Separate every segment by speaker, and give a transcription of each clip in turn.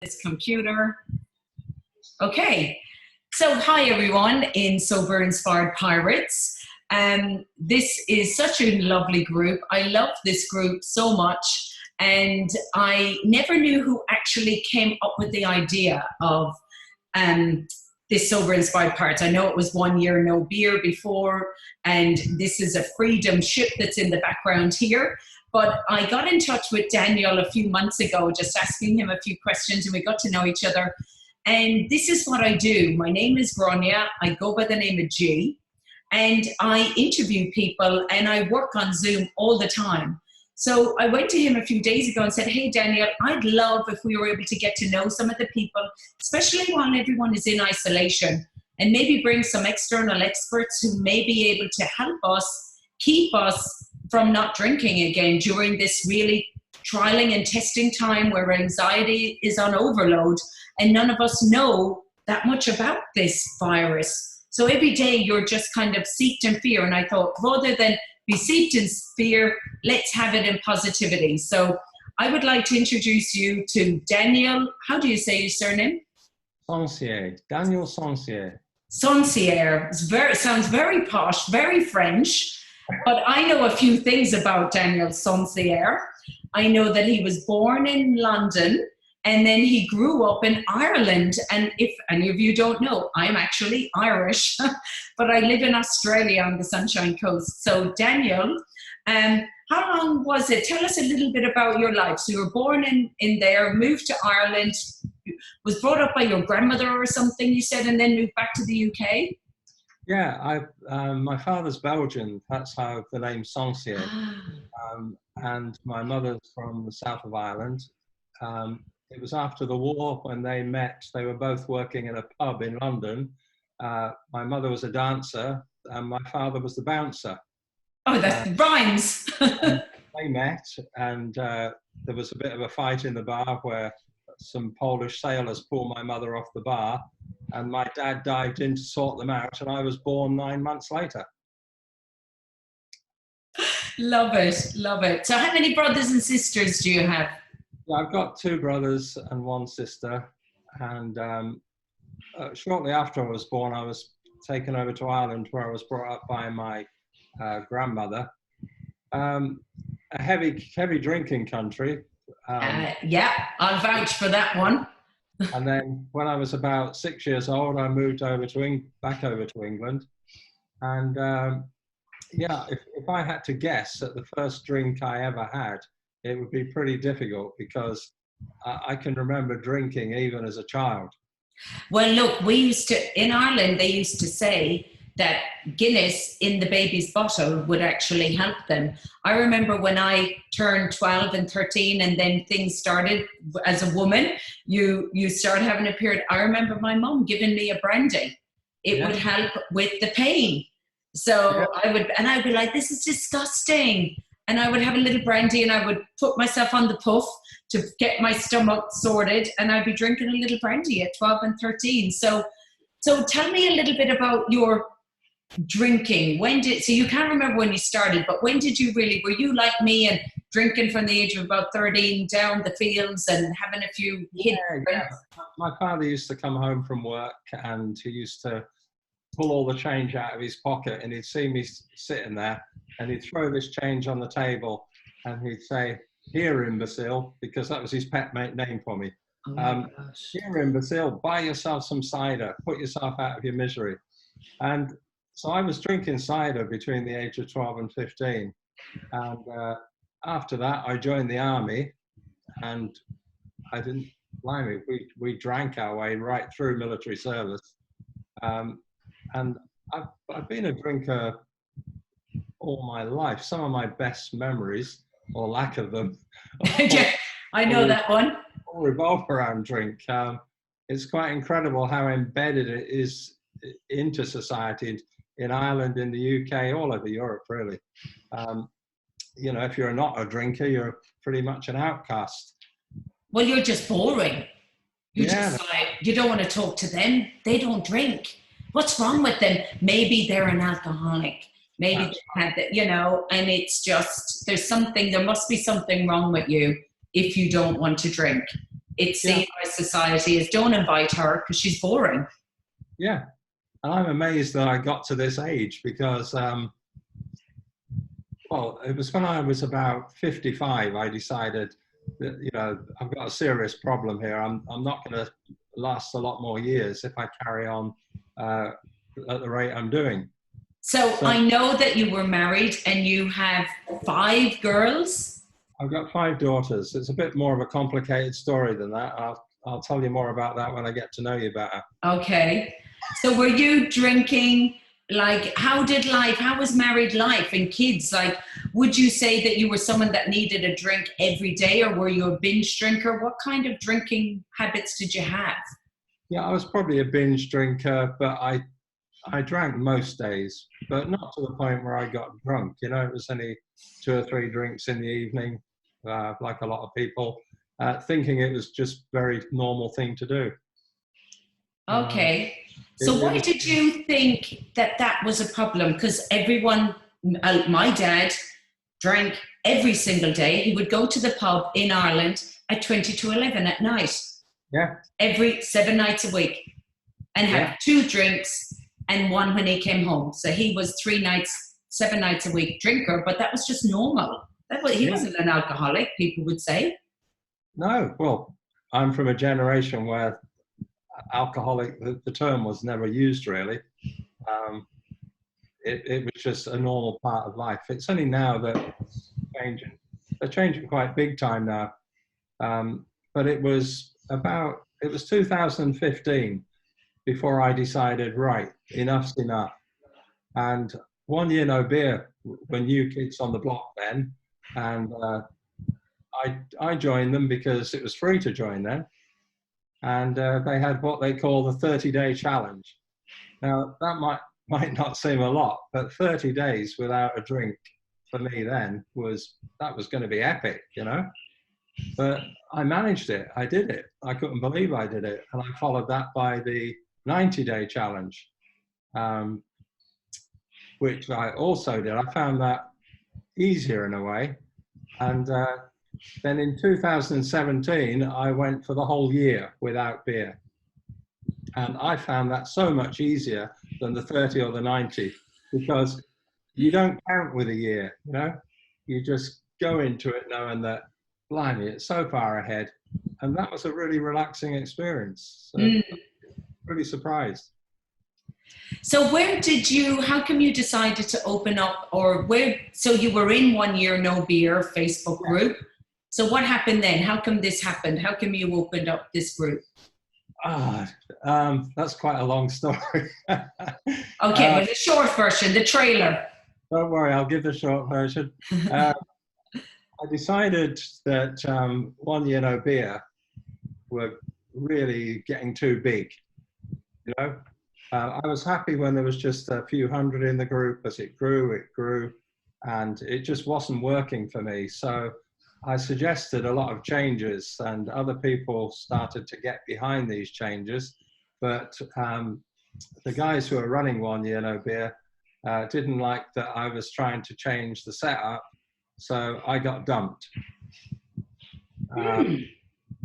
Speaker 1: This computer. Okay, so hi everyone in Sober Inspired Pirates. This is such a lovely group. I love this group so much, and I never knew who actually came up with the idea of this Sober Inspired Pirates. I know it was 1 year no beer before, and this is a freedom ship that's in the background here. But I got in touch with Daniel a few months ago, just asking him a few questions, and we got to know each other. And this is what I do. My name is Grania. I go by the name of G. And I interview people, and I work on Zoom all the time. So I went to him a few days ago and said, hey, Daniel, I'd love if we were able to get to know some of the people, especially while everyone is in isolation, and maybe bring some external experts who may be able to help us, keep us from not drinking again during this really trialing and testing time where anxiety is on overload and none of us know that much about this virus. So every day you're just kind of seeped in fear. And I thought, rather than be seeped in fear, let's have it in positivity. So I would like to introduce you to Daniel. How do you say your surname?
Speaker 2: Sencier, Daniel Sencier.
Speaker 1: Sencier. Sounds very posh, very French. But I know a few things about Daniel Sencier. I know that he was born in London and then he grew up in Ireland. And if any of you don't know, I'm actually Irish, but I live in Australia on the Sunshine Coast. So Daniel, how long was it? Tell us a little bit about your life. So you were born in there, moved to Ireland, was brought up by your grandmother or something, you said, and then moved back to the UK?
Speaker 2: Yeah, my father's Belgian. That's how the name Sencier. And my mother's from the south of Ireland. It was after the war when they met. They were both working in a pub in London. My mother was a dancer and my father was the bouncer.
Speaker 1: Oh, that rhymes.
Speaker 2: They met and there was a bit of a fight in the bar where some Polish sailors pulled my mother off the bar and my dad dived in to sort them out and I was born 9 months later.
Speaker 1: Love it, love it. So how many brothers and sisters do you have?
Speaker 2: Yeah, I've got 2 brothers and 1 sister, and shortly after I was born I was taken over to Ireland where I was brought up by my grandmother. A heavy drinking country.
Speaker 1: Yeah, I'll vouch for that one.
Speaker 2: And then when I was about 6 years old, I moved over to back over to England. And yeah, if I had to guess at the first drink I ever had, it would be pretty difficult because I can remember drinking even as a child.
Speaker 1: Well, look, in Ireland, they used to say that Guinness in the baby's bottle would actually help them. I remember when I turned 12 and 13 and then things started as a woman, you start having a period. I remember my mom giving me a brandy. It would help with the pain. So I'd be like, this is disgusting. And I would have a little brandy and I would put myself on the puff to get my stomach sorted. And I'd be drinking a little brandy at 12 and 13. So tell me a little bit about your drinking. So you can't remember when you started, but when did you really, were you like me and drinking from the age of about 13 down the fields and having a few hidden drinks?
Speaker 2: My father used to come home from work and he used to pull all the change out of his pocket and he'd see me sitting there and he'd throw this change on the table and he'd say, here, imbecile, because that was his pet name for me. Here, imbecile, buy yourself some cider, put yourself out of your misery. And so I was drinking cider between the age of 12 and 15. And after that, I joined the army and I didn't, blimey, we drank our way right through military service. And I've been a drinker all my life. Some of my best memories, or lack of them,
Speaker 1: yeah, I know that one.
Speaker 2: All revolve around drink. It's quite incredible how embedded it is into society in Ireland, in the UK, all over Europe, really. You know, if you're not a drinker, you're pretty much an outcast.
Speaker 1: Well, you're just boring. You're just like, you don't want to talk to them. They don't drink. What's wrong with them? Maybe they're an alcoholic. Maybe they had that, you know, and it's just, there must be something wrong with you if you don't want to drink. it's
Speaker 2: Yeah.
Speaker 1: seen by society as don't invite her because she's boring.
Speaker 2: Yeah. And I'm amazed that I got to this age because, well, it was when I was about 55, I decided that, you know, I've got a serious problem here. I'm not going to last a lot more years if I carry on at the rate I'm doing.
Speaker 1: So I know that you were married and you have 5 girls.
Speaker 2: I've got 5 daughters. It's a bit more of a complicated story than that. I'll tell you more about that when I get to know you better.
Speaker 1: Okay. So were you drinking, like, how was married life and kids? Like, would you say that you were someone that needed a drink every day, or were you a binge drinker? What kind of drinking habits did you have?
Speaker 2: Yeah, I was probably a binge drinker, but I drank most days, but not to the point where I got drunk. You know, it was only 2 or 3 drinks in the evening, like a lot of people, thinking it was just very normal thing to do.
Speaker 1: Okay. So why did you think that that was a problem? Because everyone, my dad drank every single day. He would go to the pub in Ireland at 20 to 11 at night.
Speaker 2: Yeah.
Speaker 1: Every 7 nights a week, and have 2 drinks and 1 when he came home. So he was 7 nights a week drinker, but that was just normal. He wasn't an alcoholic, people would say.
Speaker 2: No, well, I'm from a generation where alcoholic, the term was never used really. It was just a normal part of life. It's only now that it's changing. They're changing quite big time now. But it was 2015 before I decided, right, enough's enough. And 1 year no beer were new kids on the block then. And I joined them because it was free to join them. And they had what they call the 30-day challenge. Now, that might not seem a lot, but 30 days without a drink for me then was going to be epic, you know? But I managed it. I did it. I couldn't believe I did it. And I followed that by the 90-day challenge, which I also did. I found that easier in a way. And then in 2017, I went for the whole year without beer. And I found that so much easier than the 30 or the 90, because you don't count with a year, you know? You just go into it knowing that, blimey, it's so far ahead. And that was a really relaxing experience. So really surprised.
Speaker 1: So how come you decided to open up, so you were in 1 year no beer Facebook group. So what happened then? How come this happened? How come you opened up this group?
Speaker 2: That's quite a long story.
Speaker 1: Okay, well, the short version, the trailer.
Speaker 2: Don't worry, I'll give the short version. I decided that 1 year no beer were really getting too big, you know? I was happy when there was just a few hundred in the group. As it grew, and it just wasn't working for me. So I suggested a lot of changes, and other people started to get behind these changes. But the guys who are running 1 year no beer didn't like that I was trying to change the setup, so I got dumped.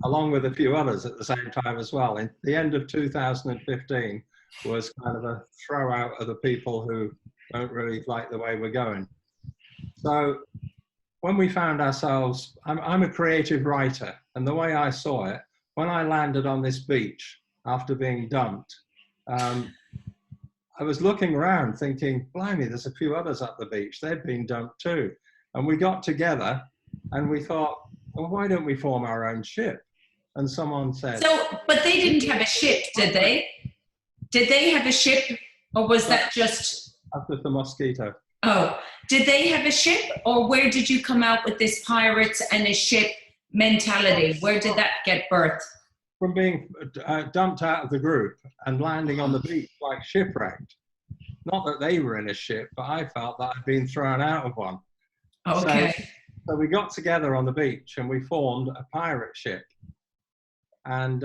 Speaker 2: Along with a few others at the same time as well. In the end of 2015 was kind of a throw out of the people who don't really like the way we're going. So when we found ourselves, I'm a creative writer, and the way I saw it, when I landed on this beach after being dumped, I was looking around thinking, blimey, there's a few others up the beach. They've been dumped too. And we got together and we thought, well, why don't we form our own ship? And someone said...
Speaker 1: But they didn't have a ship, did they? Did they have a ship, or was that just...
Speaker 2: That's just a mosquito.
Speaker 1: Oh, did they have a ship, or where did you come out with this pirates and a ship mentality? Where did that get birth?
Speaker 2: From being dumped out of the group and landing on the beach like shipwrecked. Not that they were in a ship, but I felt that I'd been thrown out of one.
Speaker 1: Okay.
Speaker 2: So we got together on the beach and we formed a pirate ship. And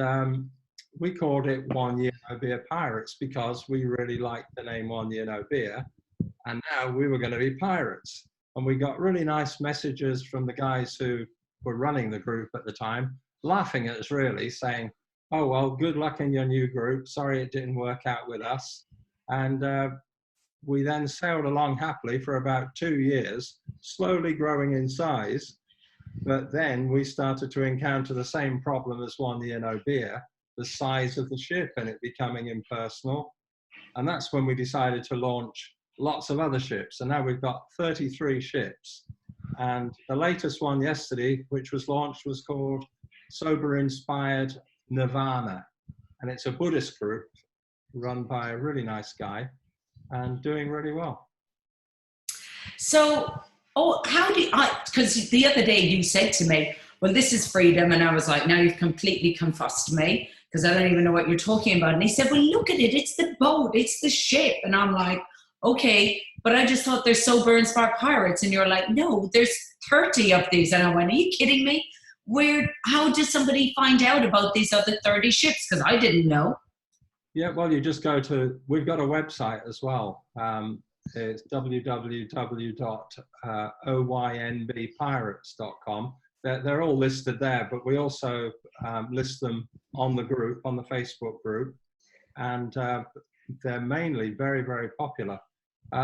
Speaker 2: we called it 1 year no beer pirates because we really liked the name 1 year no beer. And now we were going to be pirates. And we got really nice messages from the guys who were running the group at the time. laughing at us really, saying, oh, well, good luck in your new group. Sorry it didn't work out with us. And we then sailed along happily for about 2 years, slowly growing in size. But then we started to encounter the same problem as One Year No Beer, the size of the ship and it becoming impersonal. And that's when we decided to launch lots of other ships. And now we've got 33 ships. And the latest one yesterday, which was launched, was called Sober Inspired Nirvana. And it's a Buddhist group run by a really nice guy and doing really well.
Speaker 1: So, how do because the other day you said to me, well, this is freedom. And I was like, now you've completely confussed me because I don't even know what you're talking about. And he said, well, look at it. It's the boat. It's the ship. And I'm like, okay, but I just thought there's Sober Inspired Pirates. And you're like, no, there's 30 of these. And I went, are you kidding me? How did somebody find out about these other 30 ships? Because I didn't know.
Speaker 2: Yeah, well, you just go to, we've got a website as well. It's www.oynbpirates.com. They're all listed there, but we also list them on the group, on the Facebook group. And they're mainly very, very popular.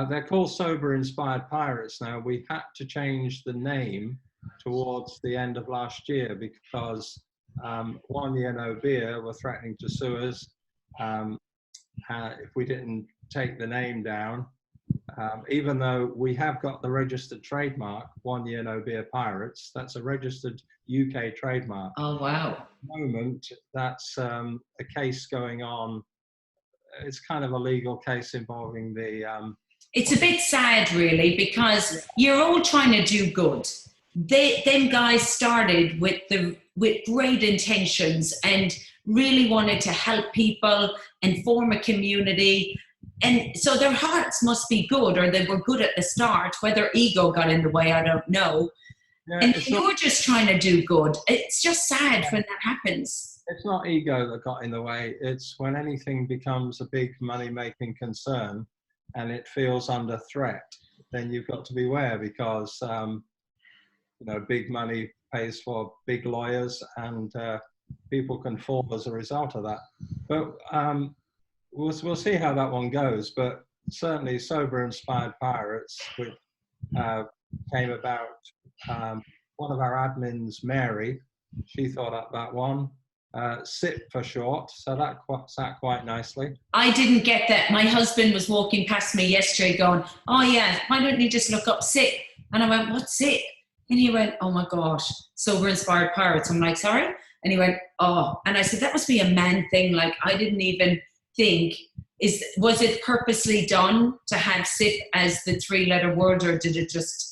Speaker 2: They're called Sober Inspired Pirates now. We had to change the name towards the end of last year because One Year No Beer were threatening to sue us if we didn't take the name down. Even though we have got the registered trademark, One Year No Beer Pirates, that's a registered UK trademark.
Speaker 1: Oh, wow.
Speaker 2: At the moment, that's a case going on. It's kind of a legal case involving the...
Speaker 1: It's a bit sad, really, because you're all trying to do good. Them guys started with great intentions and really wanted to help people and form a community. And so their hearts must be good, or they were good at the start. Whether ego got in the way, I don't know. Yeah, and you're just trying to do good. It's just sad when that happens.
Speaker 2: It's not ego that got in the way. It's when anything becomes a big money-making concern and it feels under threat, then you've got to beware because, you know, big money pays for big lawyers and people can fall as a result of that. But we'll see how that one goes. But certainly Sober Inspired Pirates, which came about, one of our admins, Mary, she thought up that one. SIP for short, so that sat quite nicely.
Speaker 1: I didn't get that. My husband was walking past me yesterday going, oh yeah, why don't you just look up SIP? And I went, what's SIP? And he went, oh my gosh, Sober Inspired Pirates. I'm like, sorry? And he went, oh. And I said, that must be a man thing. Like, I didn't even think, was it purposely done to have SIP as the 3-letter word, or did it just?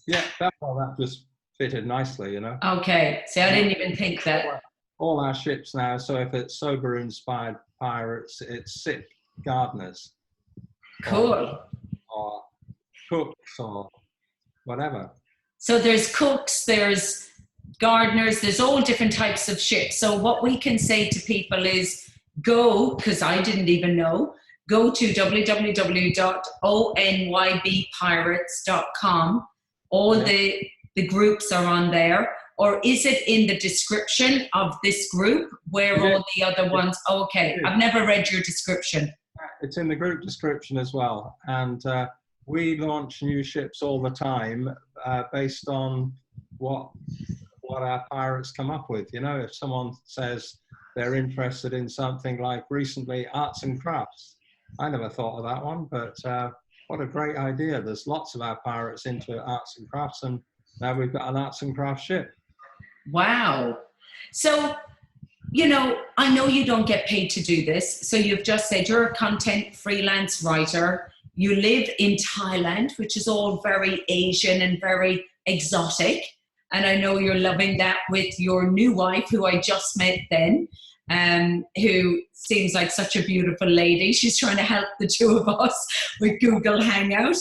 Speaker 2: Yeah, that just fitted nicely, you know.
Speaker 1: Okay, see, I didn't even think that.
Speaker 2: All our ships now, so if it's Sober Inspired Pirates, it's SIP Gardeners.
Speaker 1: Cool.
Speaker 2: Or cooks or whatever.
Speaker 1: So there's cooks, there's gardeners, there's all different types of ships. So what we can say to people is go, because I didn't even know, go to www.onybpirates.com. All the groups are on there. Or is it in the description of this group where all the other ones? Oh, okay, I've never read your description.
Speaker 2: It's in the group description as well. And we launch new ships all the time based on what our pirates come up with. You know, if someone says they're interested in something like recently arts and crafts, I never thought of that one, but what a great idea. There's lots of our pirates into arts and crafts, and now we've got an arts and crafts ship.
Speaker 1: Wow. So, you know, I know you don't get paid to do this. So you've just said you're a content freelance writer. You live in Thailand, which is all very Asian and very exotic. And I know you're loving that with your new wife, who I just met then, who seems like such a beautiful lady. She's trying to help the two of us with Google Hangout.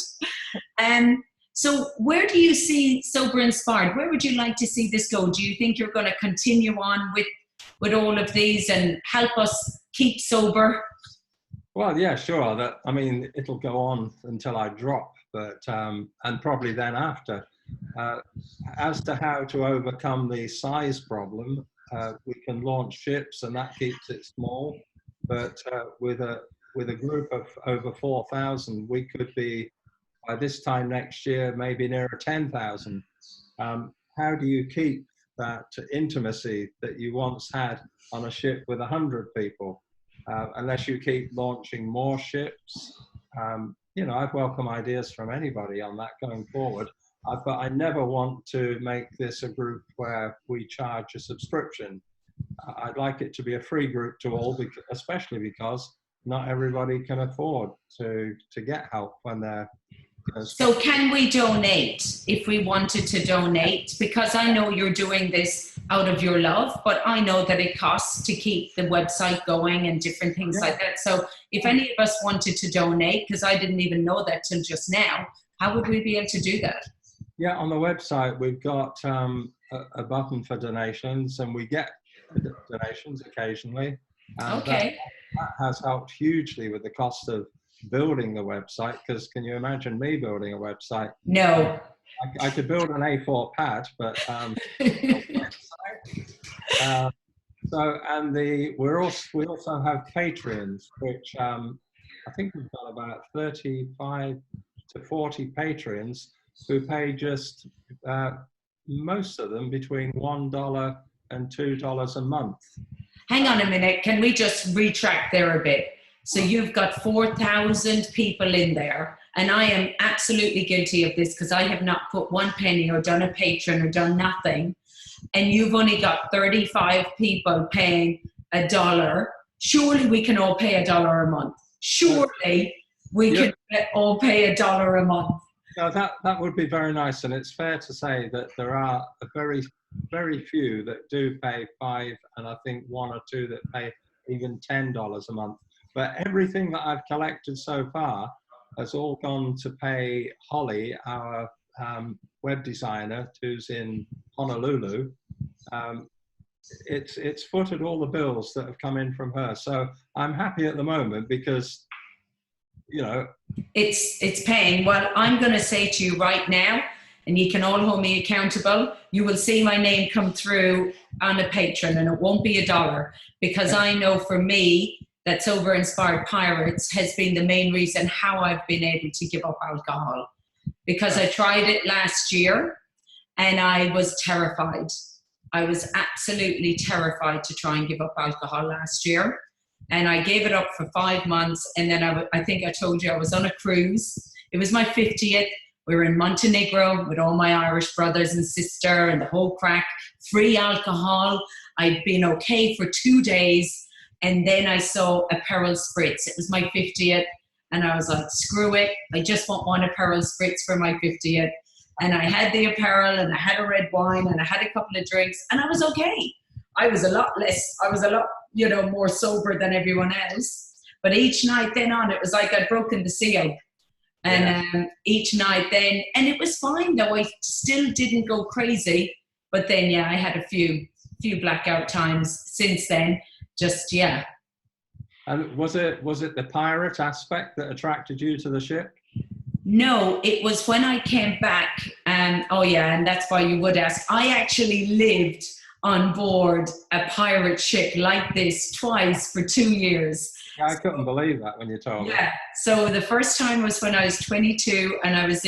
Speaker 1: So where do you see Sober Inspired? Where would you like to see this go? Do you think you're going to continue on with all of these and help us keep sober?
Speaker 2: Well, yeah, sure. I mean, it'll go on until I drop, but and probably then after. As to how to overcome the size problem, we can launch ships, and that keeps it small. But with a group of over 4,000, we could be by this time next year maybe nearer 10,000. How do you keep that intimacy that you once had on a ship with 100 people, unless you keep launching more ships? You know, I'd welcome ideas from anybody on that going forward. But I never want to make this a group where we charge a subscription. I'd like it to be a free group to all, especially because not everybody can afford to get help when they're.
Speaker 1: So can we donate if we wanted to donate? Because I know you're doing this out of your love, but I know that it costs to keep the website going and different things like that. So if any of us wanted to donate, because I didn't even know that till just now, how would we be able to do that?
Speaker 2: Yeah, on the website, we've got a button for donations, and we get donations occasionally. And
Speaker 1: okay.
Speaker 2: That has helped hugely with the cost of building the website, because can you imagine me building a website?
Speaker 1: No.
Speaker 2: I could build an A4 pad, but we also have Patreons, which I think we've got about 35 to 40 Patreons who pay just most of them between $1 and $2 a month.
Speaker 1: Hang on a minute, can we just retract there a bit? So you've got 4,000 people in there, and I am absolutely guilty of this because I have not put one penny or done a Patreon or done nothing, and you've only got 35 people paying $1. Surely we can all pay $1 a month. Surely we can all pay $1 a month.
Speaker 2: No, that would be very nice, and it's fair to say that there are a very few that do pay $5, and I think 1 or 2 that pay even $10 a month. But everything that I've collected so far has all gone to pay Holly, our web designer, who's in Honolulu. It's footed all the bills that have come in from her. So I'm happy at the moment because, you know, it's
Speaker 1: paying. Well, I'm going to say to you right now, and you can all hold me accountable, you will see my name come through on a Patreon, and it won't be $1, because I know for me that Sober Inspired Pirates has been the main reason how I've been able to give up alcohol, because I tried it last year and I was terrified. I was absolutely terrified to try and give up alcohol last year. And I gave it up for 5 months. And then I think I told you I was on a cruise. It was my 50th. We were in Montenegro with all my Irish brothers and sister and the whole crack, free alcohol. I'd been okay for 2 days. And then I saw Apparel Spritz. It was my 50th. And I was like, screw it. I just want one Apparel Spritz for my 50th. And I had the apparel, and I had a red wine, and I had a couple of drinks, and I was okay. I was a lot, more sober than everyone else. But each night then on, it was like I'd broken the seal. And each night then, and it was fine though. I still didn't go crazy. But then, I had a few blackout times since then. Just,
Speaker 2: And was it the pirate aspect that attracted you to the ship?
Speaker 1: No, it was when I came back, and that's why you would ask. I actually lived on board a pirate ship like this twice for 2 years.
Speaker 2: I couldn't believe that when you told me.
Speaker 1: Yeah, so the first time was when I was 22, and I was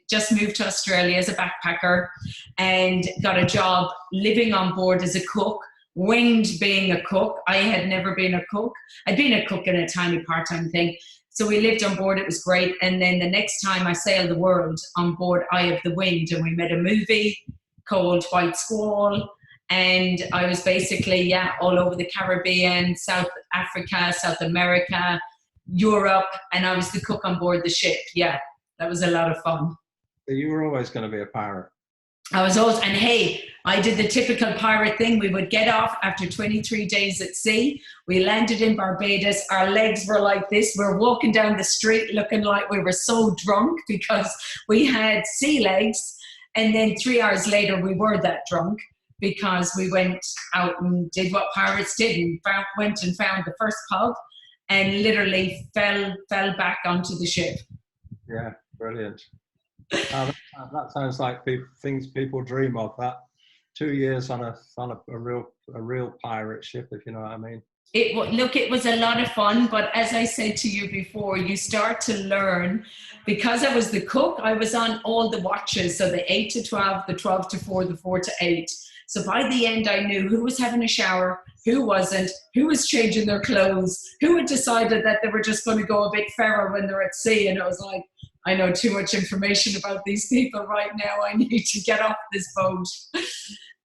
Speaker 1: just moved to Australia as a backpacker, and got a job living on board as a cook. Winged being a cook. I had never been a cook. I'd been a cook in a tiny part-time thing. So we lived on board, it was great. And then the next time I sailed the world on board Eye of the Wind, and we made a movie called White Squall. And I was basically, all over the Caribbean, South Africa, South America, Europe. And I was the cook on board the ship. Yeah, that was a lot of fun.
Speaker 2: So you were always going to be a pirate.
Speaker 1: I was always, and hey, I did the typical pirate thing. We would get off after 23 days at sea. We landed in Barbados. Our legs were like this. We're walking down the street looking like we were so drunk because we had sea legs. And then 3 hours later, we were that drunk because we went out and did what pirates did and went and found the first pub and literally fell back onto the ship.
Speaker 2: Yeah, brilliant. That sounds like things people dream of, that. 2 years on a real pirate ship, if you know what I mean.
Speaker 1: Look, it was a lot of fun, but as I said to you before, you start to learn. Because I was the cook, I was on all the watches, so the 8 to 12, the 12 to 4, the 4 to 8. So by the end, I knew who was having a shower, who wasn't, who was changing their clothes, who had decided that they were just going to go a bit feral when they're at sea. And I was like, I know too much information about these people right now. I need to get off this boat.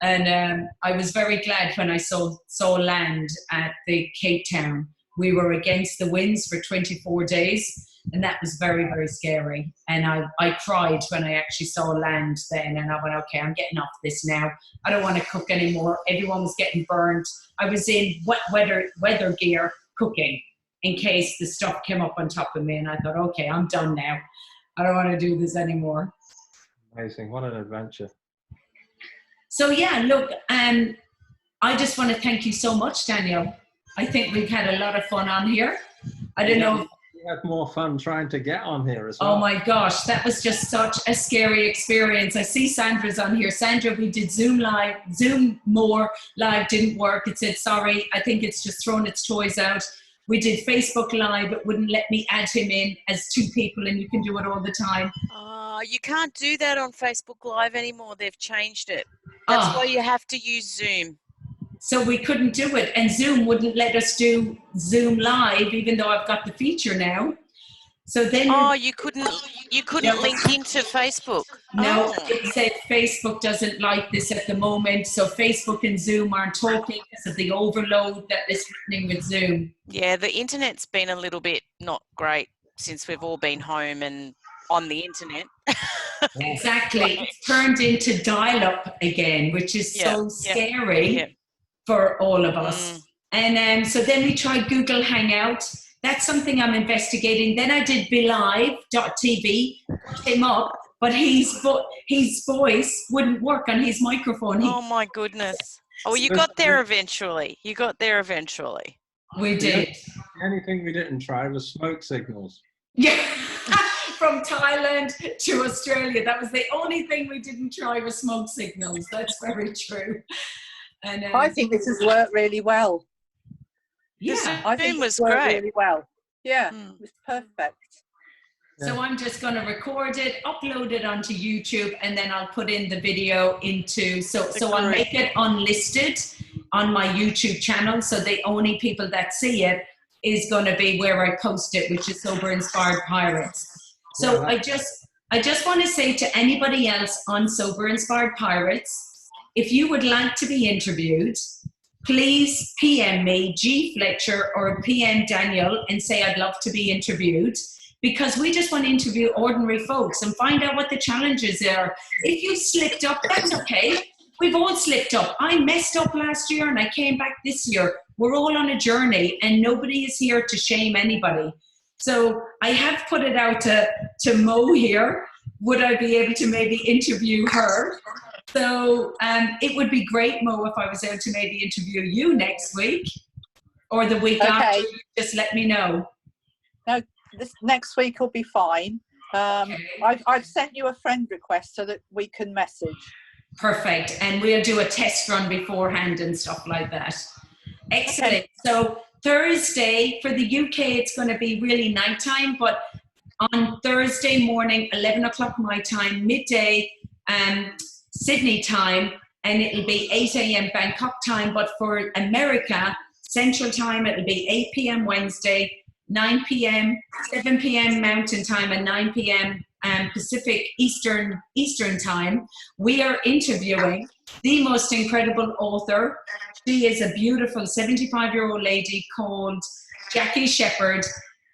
Speaker 1: And I was very glad when I saw land at the Cape Town. We were against the winds for 24 days, and that was very, very scary. And I cried when I actually saw land then, and I went, okay, I'm getting off this now. I don't want to cook anymore. Everyone was getting burnt. I was in wet weather gear cooking in case the stuff came up on top of me, and I thought, okay, I'm done now. I don't want to do this anymore.
Speaker 2: Amazing. What an adventure.
Speaker 1: So yeah, look, I just want to thank you so much, Daniel. I think we've had a lot of fun on here. I don't know.
Speaker 2: We had more fun trying to get on here as well.
Speaker 1: Oh my gosh, that was just such a scary experience. I see Sandra's on here. Sandra, we did Zoom more live, didn't work. It said, sorry, I think it's just thrown its toys out. We did Facebook Live, it wouldn't let me add him in as 2 people, and you can do it all the time.
Speaker 3: You can't do that on Facebook Live anymore. They've changed it. That's why you have to use Zoom.
Speaker 1: So we couldn't do it, and Zoom wouldn't let us do Zoom Live, even though I've got the feature now. So then,
Speaker 3: you couldn't link into Facebook.
Speaker 1: No, it said Facebook doesn't like this at the moment. So Facebook and Zoom aren't talking because of the overload that is happening with Zoom.
Speaker 3: Yeah, the internet's been a little bit not great since we've all been home and on the internet.
Speaker 1: Exactly. It's turned into dial-up again, which is so scary for all of us. And so then we tried Google Hangout. That's something I'm investigating. Then I did BeLive.tv, came up, but his voice wouldn't work on his microphone.
Speaker 3: Oh my goodness. Oh, you got there eventually. We did.
Speaker 2: The only thing we didn't try was smoke signals.
Speaker 1: Yeah. From Thailand to Australia. That was the only thing we didn't try was smoke signals. That's very true. And
Speaker 4: I think this has worked really well.
Speaker 1: Yeah,
Speaker 4: I think
Speaker 3: it was
Speaker 4: worked
Speaker 3: great.
Speaker 4: really well. Yeah, it was perfect.
Speaker 1: So I'm just going to record it, upload it onto YouTube, and then I'll put in the video into, so I'll make it unlisted on my YouTube channel. So the only people that see it is going to be where I post it, which is Sober Inspired Pirates. So I just want to say to anybody else on Sober Inspired Pirates, if you would like to be interviewed, please PM me, G Fletcher, or PM Daniel, and say I'd love to be interviewed, because we just want to interview ordinary folks and find out what the challenges are. If you slipped up, that's okay. We've all slipped up. I messed up last year and I came back this year. We're all on a journey and nobody is here to shame anybody. So I have put it out to Mo here. Would I be able to maybe interview her? So it would be great, Mo, if I was able to maybe interview you next week or the week after. Just let me know.
Speaker 4: No, this next week will be fine. I've sent you a friend request so that we can message.
Speaker 1: Perfect. And we'll do a test run beforehand and stuff like that. Excellent. Okay. So Thursday, for the UK, it's going to be really nighttime, but on Thursday morning, 11 o'clock my time, midday, Sydney time, and it'll be 8 a.m. Bangkok time. But for America, Central time, it'll be 8 p.m. Wednesday, 9 p.m., 7 p.m. Mountain time, and 9 p.m. Pacific Eastern time. We are interviewing the most incredible author. She is a beautiful 75-year-old lady called Jackie Shepherd.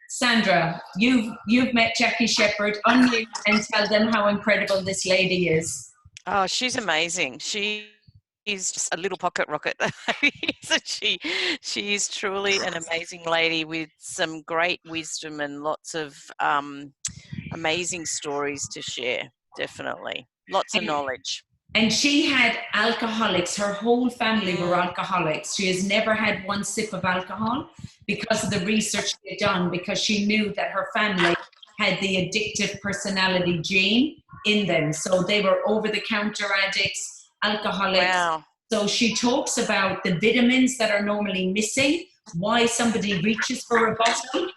Speaker 1: Sandra, you've met Jackie Shepherd. Unmute and tell them how incredible this lady is.
Speaker 3: Oh, she's amazing. She is just a little pocket rocket. she is truly an amazing lady with some great wisdom and lots of amazing stories to share. Definitely. Lots of knowledge.
Speaker 1: And she had alcoholics. Her whole family were alcoholics. She has never had one sip of alcohol because of the research she had done, because she knew that her family had the addictive personality gene in them. So they were over-the-counter addicts, alcoholics.
Speaker 3: Wow.
Speaker 1: So she talks about the vitamins that are normally missing, why somebody reaches for a bottle,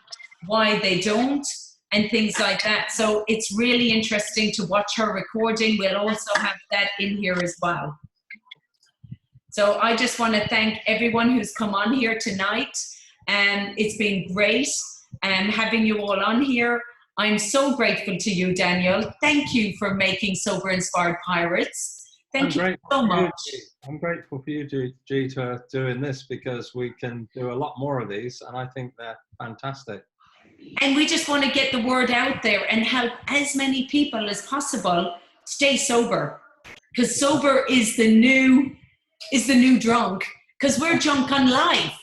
Speaker 1: why they don't, and things like that. So it's really interesting to watch her recording. We'll also have that in here as well. So I just want to thank everyone who's come on here tonight. It's been great having you all on here. I'm so grateful to you, Daniel. Thank you for making Sober Inspired Pirates. Thank you so much.
Speaker 2: I'm grateful for you, G, to doing this, because we can do a lot more of these, and I think they're fantastic.
Speaker 1: And we just want to get the word out there and help as many people as possible stay sober, because sober is the new drunk, because we're drunk on life.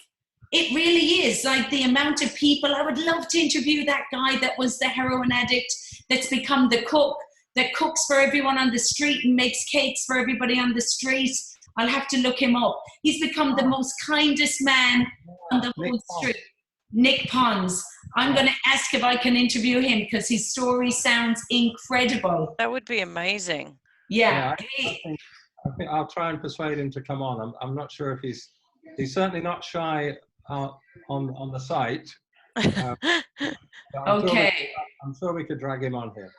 Speaker 1: It really is. Like the amount of people, I would love to interview that guy that was the heroin addict that's become the cook, that cooks for everyone on the street and makes cakes for everybody on the street. I'll have to look him up. He's become the most kindest man on the whole street. Nick Pons. I'm going to ask if I can interview him, because his story sounds incredible.
Speaker 3: That would be amazing.
Speaker 1: Yeah.
Speaker 2: I think I'll try and persuade him to come on. I'm not sure if he's certainly not shy on the site.
Speaker 1: Okay.
Speaker 2: I'm sure we could drag him on here.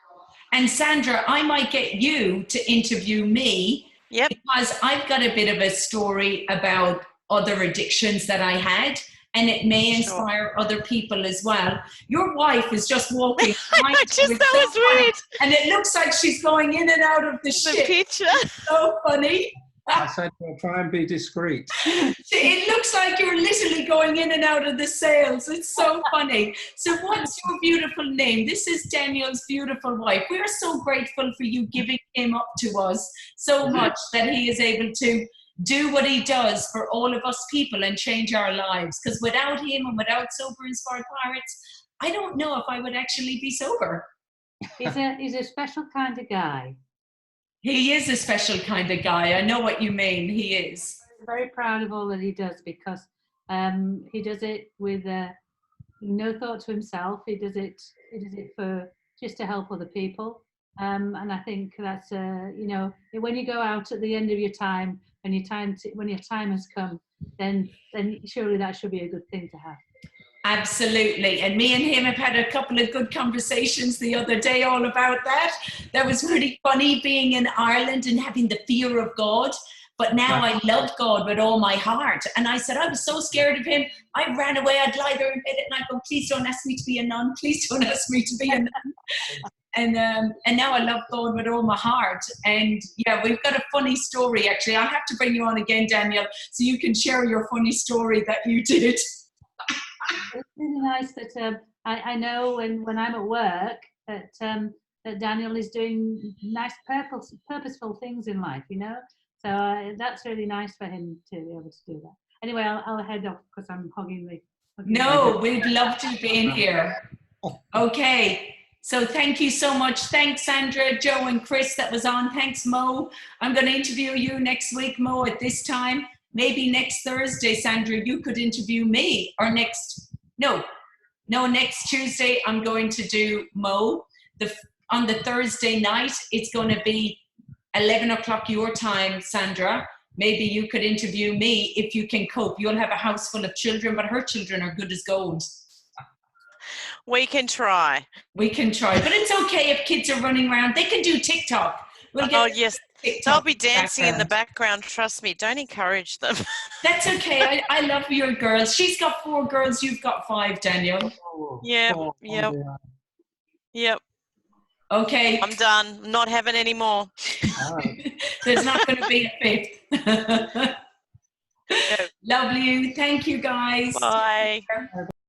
Speaker 1: And Sandra, I might get you to interview me.
Speaker 3: Yep.
Speaker 1: Because I've got a bit of a story about other addictions that I had, and it may inspire other people as well. Your wife is just walking.
Speaker 3: That was weird.
Speaker 1: And it looks like she's going in and out of the ship.
Speaker 3: Picture.
Speaker 1: It's so funny.
Speaker 2: I said, well, try and be discreet.
Speaker 1: It looks like you're literally going in and out of the sails. It's so funny. So what's your beautiful name? This is Daniel's beautiful wife. We're so grateful for you giving him up to us so much that he is able to do what he does for all of us people and change our lives. Because without him and without Sober Inspired Pirates, I don't know if I would actually be sober.
Speaker 5: He's a special kind of guy.
Speaker 1: He is a special kind of guy. I know what you mean. He is.
Speaker 5: I'm very proud of all that he does, because he does it with no thought to himself. He does it for just to help other people. And I think that's when you go out at the end of your time, when your time has come, then surely that should be a good thing to have.
Speaker 1: Absolutely. And me and him have had a couple of good conversations the other day all about that. That was really funny, being in Ireland and having the fear of God. But now I love God with all my heart. And I said, I was so scared of him. I ran away. I'd lie there in bed at night, go, please don't ask me to be a nun. Please don't ask me to be a nun. And now I love God with all my heart. And yeah, we've got a funny story, actually. I'll have to bring you on again, Daniel, so you can share your funny story that you did.
Speaker 5: It's really nice that I know when I'm at work that Daniel is doing nice, purposeful things in life, So that's really nice for him to be able to do that. Anyway, I'll head off because I'm hogging the.
Speaker 1: No, we'd love to be in here. Okay. So thank you so much. Thanks, Sandra, Joe, and Chris that was on. Thanks, Mo. I'm going to interview you next week, Mo, at this time. Maybe next Thursday, Sandra, you could interview me. Or next Tuesday, I'm going to do Mo. On the Thursday night, it's going to be 11 o'clock your time, Sandra. Maybe you could interview me if you can cope. You'll have a house full of children, but her children are good as gold.
Speaker 3: We can try.
Speaker 1: We can try. But it's okay if kids are running around. They can do TikTok.
Speaker 3: Yes. They'll be dancing in the background. Trust me. Don't encourage them.
Speaker 1: That's okay. I love your girls. She's got 4 girls. You've got 5, Daniel.
Speaker 3: Yep.
Speaker 1: Okay.
Speaker 3: I'm done. I'm not having any more.
Speaker 1: There's not going to be a 5th.
Speaker 3: No.
Speaker 1: Love you. Thank you, guys.
Speaker 3: Bye.